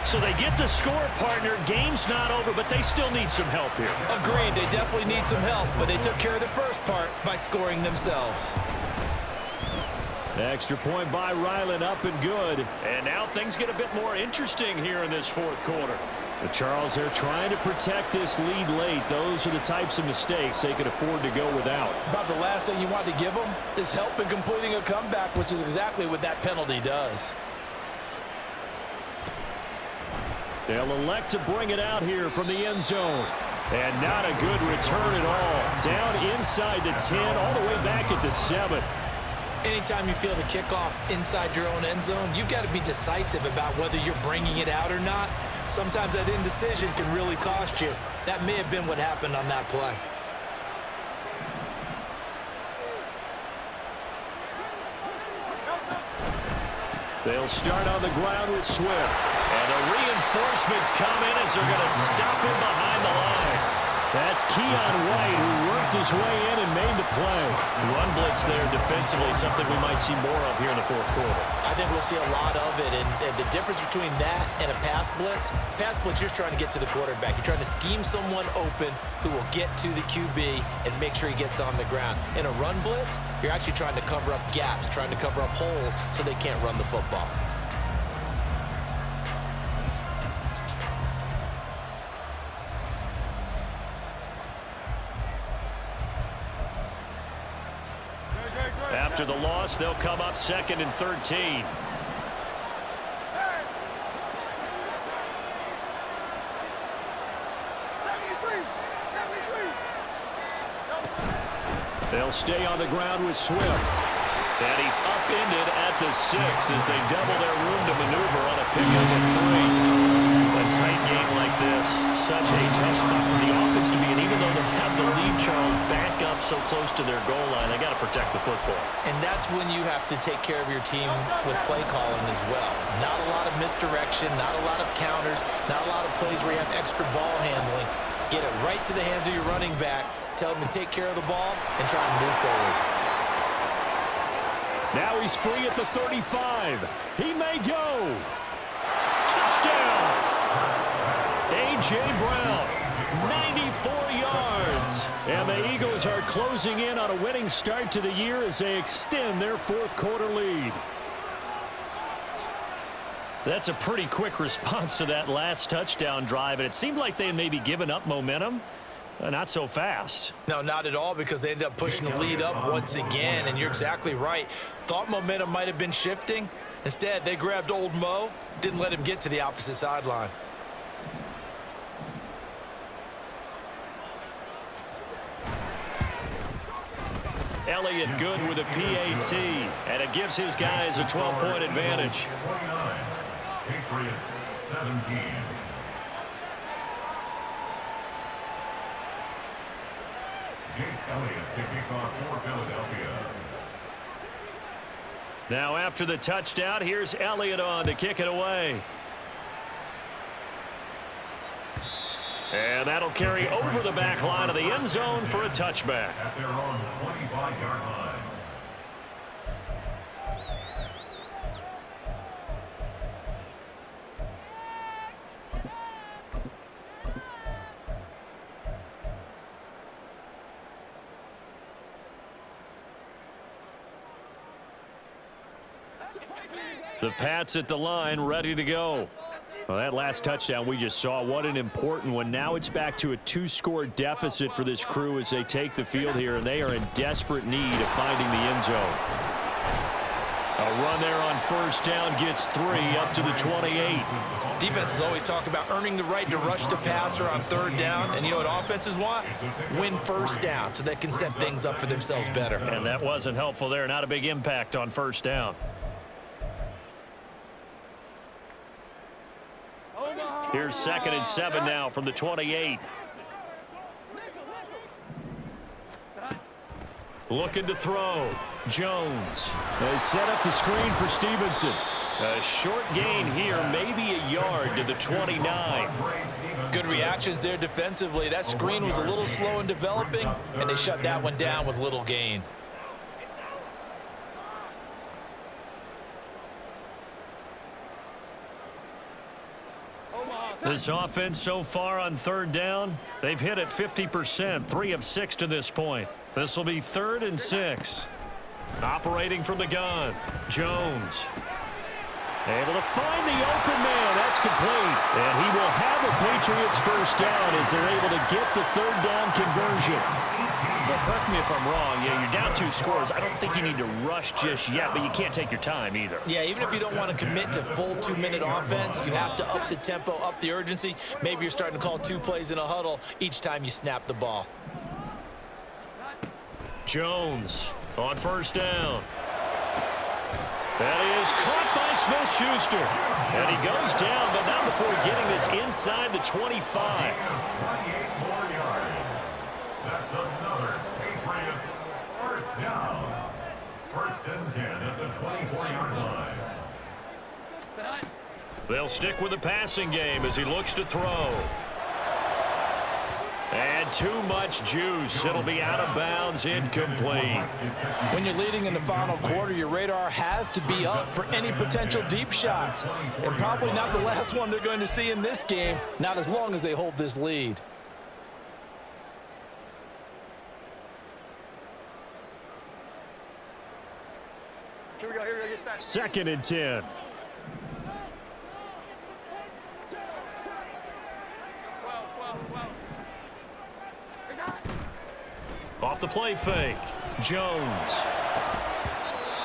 So they get the score, partner. Game's not over, but they still need some help here. Agreed, they definitely need some help, but they took care of the first part by scoring themselves. Extra point by Ryland, up and good. And now things get a bit more interesting here in this 4th quarter. But Charles, they're trying to protect this lead late. Those are the types of mistakes they could afford to go without. About the last thing you want to give them is help in completing a comeback, which is exactly what that penalty does. They'll elect to bring it out here from the end zone. And not a good return at all. Down inside the 10, all the way back at the 7. Anytime you feel the kickoff inside your own end zone, you've got to be decisive about whether you're bringing it out or not. Sometimes that indecision can really cost you. That may have been what happened on that play. They'll start on the ground with Swift. And the reinforcements come in as they're going to stop him behind the line. That's Keon White, who worked his way in and made the play. Run blitz there defensively, something we might see more of here in the 4th quarter. I think we'll see a lot of it, and the difference between that and a pass blitz, you're just trying to get to the quarterback. You're trying to scheme someone open who will get to the QB and make sure he gets on the ground. In a run blitz, you're actually trying to cover up gaps, trying to cover up holes so they can't run the football. After the loss, they'll come up 2nd and 13. They'll stay on the ground with Swift. And he's upended at the 6 as they double their room to maneuver on a pickup of 3. A tight game like this, such a tough spot for the offense to be in. Even though they have the lead, Charles, back up so close to their goal line, they got to protect the football. And that's when you have to take care of your team with play calling as well. Not a lot of misdirection, not a lot of counters, not a lot of plays where you have extra ball handling. Get it right to the hands of your running back, tell him to take care of the ball, and try and move forward. Now he's free at the 35. He may go. touchdown. A.J. Brown, 94 yards. And the Eagles are closing in on a winning start to the year as they extend their fourth quarter lead. That's a pretty quick response to that last touchdown drive, and it seemed like they had maybe given up momentum. Not so fast. No, not at all, because they ended up pushing the lead up once again, and you're exactly right. Thought momentum might have been shifting. Instead, they grabbed old Mo, didn't let him get to the opposite sideline. Elliott good with a PAT, and it gives his guys a 12-point advantage. 29. Patriots 17. Jake Elliott to kick off for Philadelphia. Now after the touchdown, here's Elliott on to kick it away. And that'll carry over the back line of the end zone for a touchback. At their own 25-yard line. The Pats at the line, ready to go. Well, that last touchdown we just saw, what an important one. Now it's back to a 2-score deficit for this crew as they take the field here, and they are in desperate need of finding the end zone. A run there on first down gets 3 up to the 28. Defenses always talk about earning the right to rush the passer on third down, and you know what offenses want? Win first down so they can set things up for themselves better. And that wasn't helpful there. Not a big impact on first down. Here's 2nd and 7 now from the 28. Looking to throw. Jones. They set up the screen for Stevenson. A short gain here, maybe a yard to the 29. Good reactions there defensively. That screen was a little slow in developing, and they shut that one down with little gain. This offense so far on third down, they've hit it 50%, 3 of 6 to this point. This will be 3rd and 6. Operating from the gun, Jones. Able to find the open man. That's complete. And he will have a Patriots first down as they're able to get the third down conversion. Well, correct me if I'm wrong. Yeah, you're down 2 scores. I don't think you need to rush just yet, but you can't take your time either. Yeah, even if you don't want to commit to full 2-minute offense, you have to up the tempo, up the urgency. Maybe you're starting to call 2 plays in a huddle each time you snap the ball. Jones on first down. That is caught by Smith-Schuster. And he goes down, but not before getting this inside the 25. 28 more yards. That's another Patriots first down. 1st and 10 at the 24-yard line. They'll stick with the passing game as he looks to throw. And too much juice. It'll be out of bounds, incomplete. When you're leading in the final quarter, your radar has to be up for any potential deep shots. And probably not the last one they're going to see in this game, not as long as they hold this lead. Here we go, get set. 2nd and 10. Off the play fake. Jones.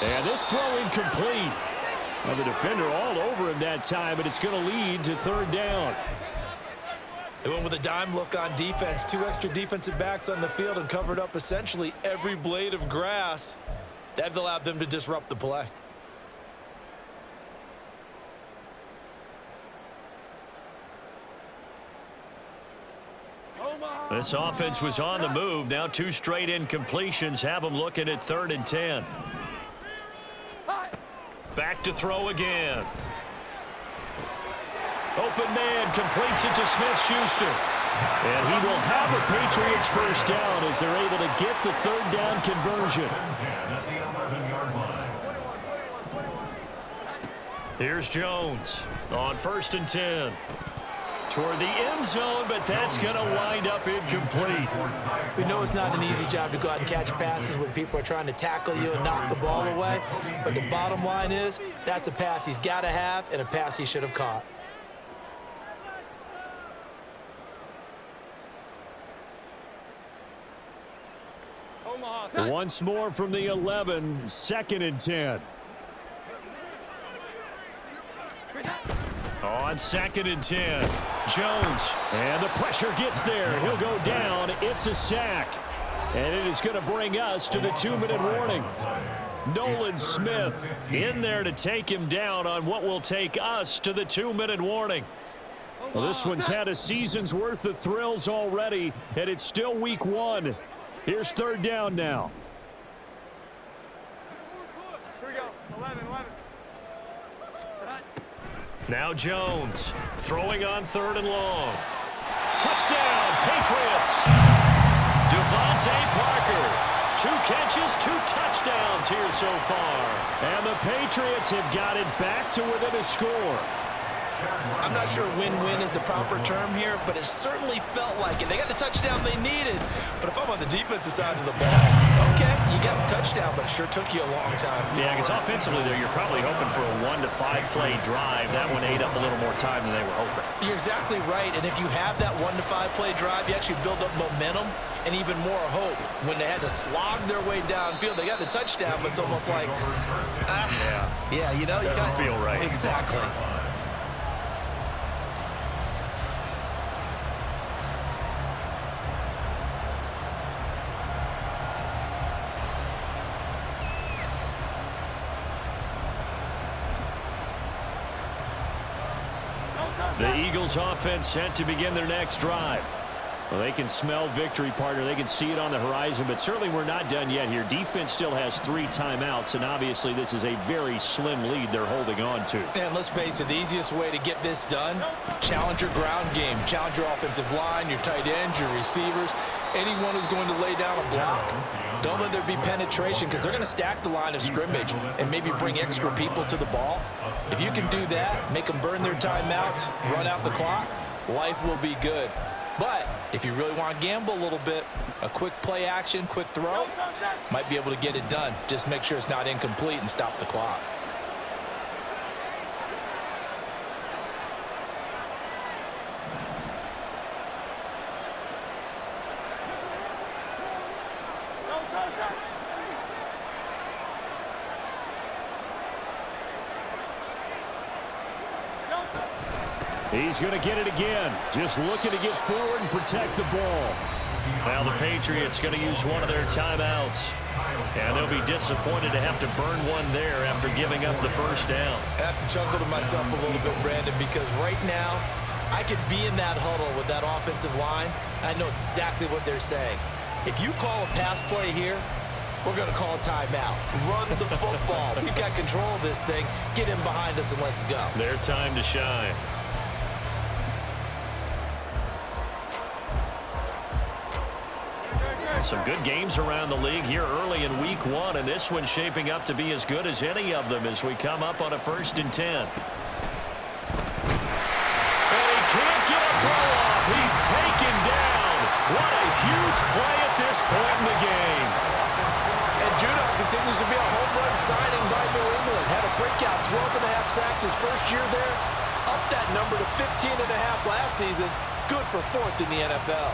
And this throw incomplete. Well, the defender all over him that time, but it's going to lead to 3rd down. They went with a dime look on defense. 2 extra defensive backs on the field and covered up essentially every blade of grass. That allowed them to disrupt the play. This offense was on the move. Now 2 straight incompletions have them looking at 3rd and 10. Back to throw again. Open man completes it to Smith-Schuster. And he will have a Patriots first down as they're able to get the 3rd down conversion. At the 11-yard line. Here's Jones. On 1st and 10. Toward the end zone, but that's going to wind up incomplete. We know it's not an easy job to go out and catch passes when people are trying to tackle you and knock the ball away. But the bottom line is, that's a pass he's got to have and a pass he should have caught. Once more from the 11, 2nd and 10. On 2nd and 10, Jones, and the pressure gets there. He'll go down. It's a sack. And it is going to bring us to the 2-minute warning. Nolan Smith in there to take him down on what will take us to the 2-minute warning. Well, this one's had a season's worth of thrills already, and it's still week 1. Here's 3rd down now. Here we go. 11. Now Jones throwing on 3rd and long. Touchdown, Patriots. Devontae Parker. 2 catches, 2 touchdowns here so far. And the Patriots have got it back to within a score. I'm not sure win-win is the proper term here, but it certainly felt like it. They got the touchdown they needed, but if I'm on the defensive side of the ball, okay, you got the touchdown, but it sure took you a long time. Yeah, because offensively there, you're probably hoping for a 1 to 5 play drive. That one ate up a little more time than they were hoping. You're exactly right, and if you have that 1 to 5 play drive, you actually build up momentum and even more hope. When they had to slog their way downfield, they got the touchdown, but it's almost like, yeah, you know, doesn't feel right. Exactly. The Eagles offense set to begin their next drive. Well, they can smell victory, partner. They can see it on the horizon, but certainly we're not done yet here. Defense still has 3 timeouts, and obviously this is a very slim lead they're holding on to. And let's face it, the easiest way to get this done, challenge your ground game. Challenge your offensive line, your tight ends, your receivers, anyone who's going to lay down a block. Don't let there be penetration because they're going to stack the line of scrimmage and maybe bring extra people to the ball. If you can do that, make them burn their timeouts, run out the clock, life will be good. But if you really want to gamble a little bit, a quick play action, quick throw, might be able to get it done. Just make sure it's not incomplete and stop the clock. He's going to get it again. Just looking to get forward and protect the ball. Now the Patriots going to use one of their timeouts. And they'll be disappointed to have to burn one there after giving up the 1st down. I have to chuckle to myself a little bit, Brandon, because right now I could be in that huddle with that offensive line. I know exactly what they're saying. If you call a pass play here, we're going to call a timeout. Run the football. We've got control of this thing. Get in behind us and let's go. Their time to shine. Some good games around the league here early in week 1, and this one's shaping up to be as good as any of them as we come up on a 1st and 10. And he can't get a throw off. He's taken down. What a huge play at this point in the game. And Judah continues to be a home run signing by New England. Had a breakout, 12.5 sacks his first year there. Up that number to 15.5 last season. Good for 4th in the NFL.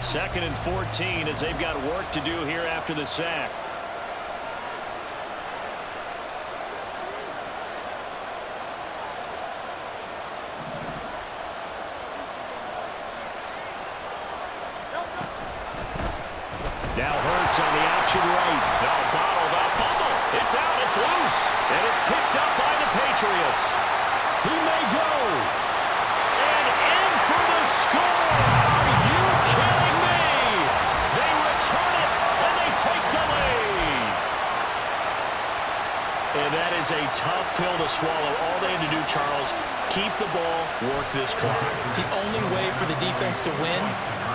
Second and 14 as they've got work to do here after the sack. Now Hurts on the option right. Now bottled up fumble. It's out. It's loose. And it's picked up by the Patriots. He may go. And in for the score. Are you kidding me? They return it, and they take the lead. And that is a tough pill to swallow. All they had to do, Charles, keep the ball, work this clock. The only way for the defense to win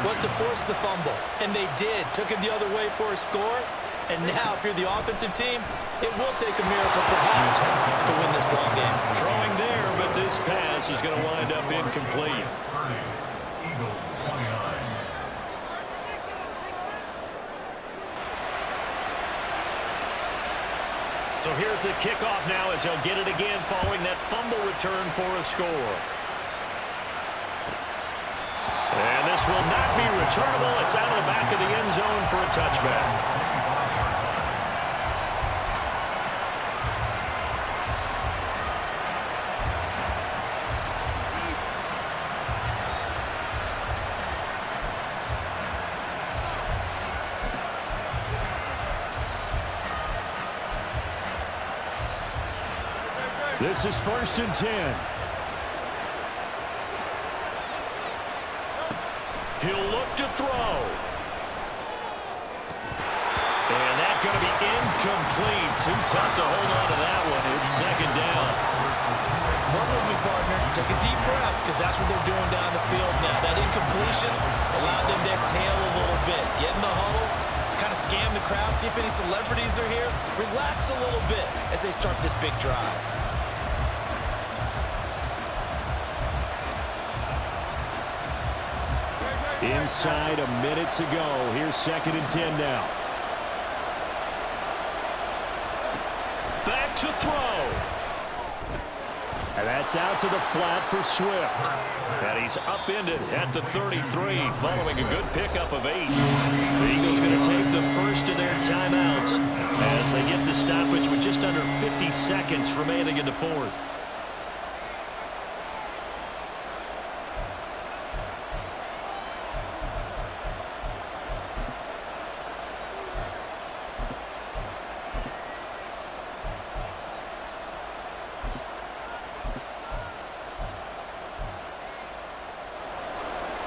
was to force the fumble, and they did. Took it the other way for a score, and now if you're the offensive team, it will take a miracle perhaps to win this ball game. Throwing there, but this pass is going to wind up incomplete. Eagles 29. So here's the kickoff now as he'll get it again following that fumble return for a score. And this will not be returnable. It's out of the back of the end zone for a touchback. This is 1st and 10. He'll look to throw. And that's going to be incomplete. Too tough to hold on to that one. It's 2nd down. Run with me, partner. Take a deep breath, because that's what they're doing down the field now. That incompletion allowed them to exhale a little bit. Get in the huddle, kind of scan the crowd, see if any celebrities are here. Relax a little bit as they start this big drive. Inside a minute to go. Here's 2nd and 10 now. Back to throw. And that's out to the flat for Swift. And he's upended at the 33 following a good pickup of 8. The Eagles going to take the first of their timeouts as they get the stoppage with just under 50 seconds remaining in the 4th.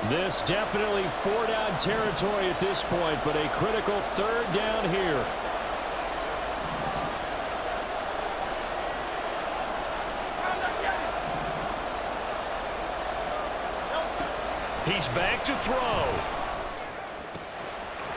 This definitely 4-down territory at this point, but a critical 3rd down here. He's back to throw.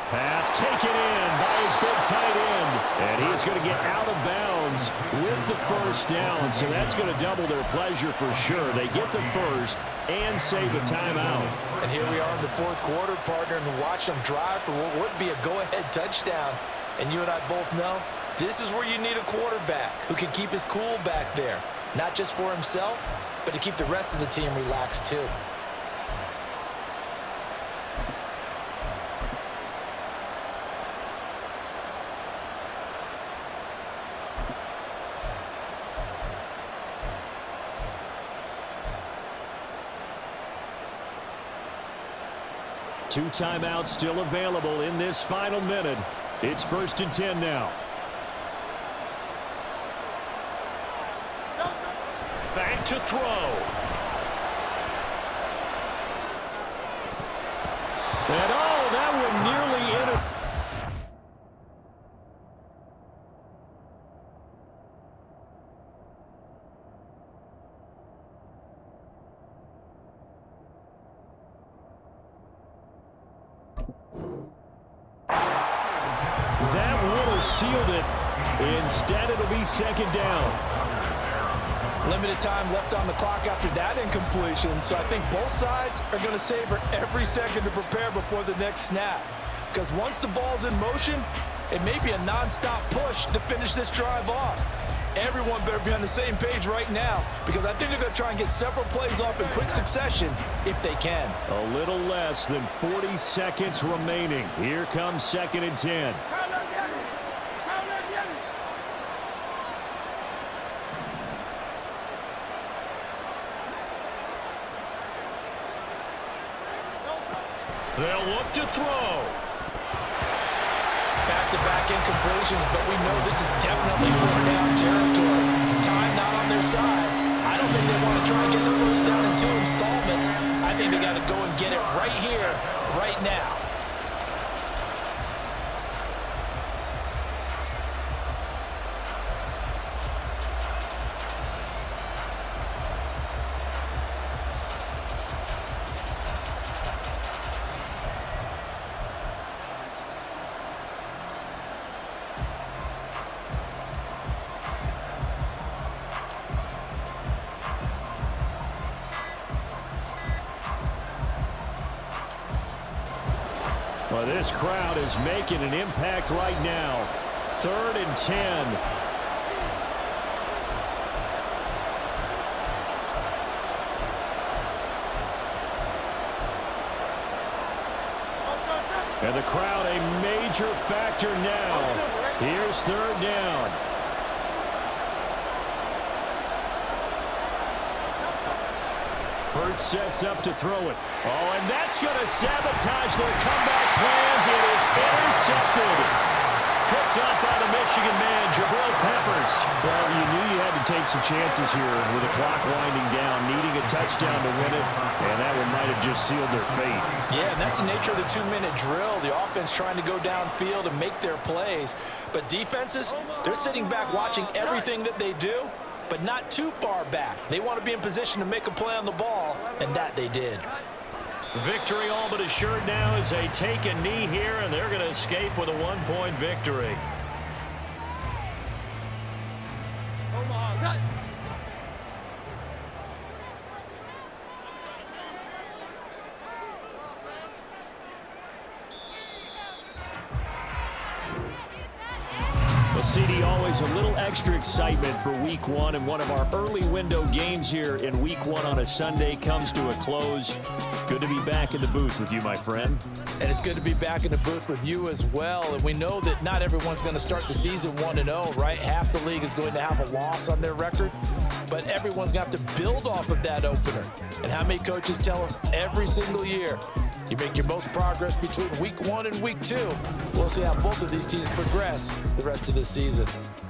Pass taken in by his big tight end. And he's going to get out of bounds with the 1st down. So that's going to double their pleasure for sure. They get the first and save a timeout. And here we are in the 4th quarter, partner, and watch them drive for what would be a go-ahead touchdown. And you and I both know this is where you need a quarterback who can keep his cool back there. Not just for himself, but to keep the rest of the team relaxed too. Two timeouts still available in this final minute. It's 1st and 10 now. Back to throw. And oh, that one nearly in it. That would have sealed it. Instead, it'll be 2nd down. Limited time left on the clock after that incompletion, so I think both sides are going to savor every second to prepare before the next snap. Because once the ball's in motion, it may be a non-stop push to finish this drive off. Everyone better be on the same page right now, because I think they're going to try and get several plays off in quick succession if they can. A little less than 40 seconds remaining. Here comes 2nd and 10. They'll look to throw. Back-to-back incompletions, but we know this is definitely 4-down territory. Time not on their side. I don't think they want to try and get the 1st down in 2 installments. I think they got to go and get it right here, right now. Well, this crowd is making an impact right now. 3rd and 10. And the crowd a major factor now. Here's 3rd down. Hurts sets up to throw it. Oh, and that's going to sabotage their comeback plans. It is intercepted. Picked up by the Michigan man, Jabril Peppers. Well, you knew you had to take some chances here with the clock winding down, needing a touchdown to win it, and that one might have just sealed their fate. Yeah, and that's the nature of the 2-minute drill. The offense trying to go downfield and make their plays. But defenses, they're sitting back watching everything that they do, but not too far back. They want to be in position to make a play on the ball, and that they did. Victory all but assured now as they take a knee here, and they're going to escape with a 1-point victory. CD, always a little extra excitement for week 1, and one of our early window games here in week 1 on a Sunday comes to a close. Good to be back in the booth with you, my friend. And it's good to be back in the booth with you as well. And we know that not everyone's going to start the season 1-0, right? Half the league is going to have a loss on their record, but everyone's going to have to build off of that opener. And how many coaches tell us every single year, you make your most progress between week 1 and week 2. We'll see how both of these teams progress the rest of this season.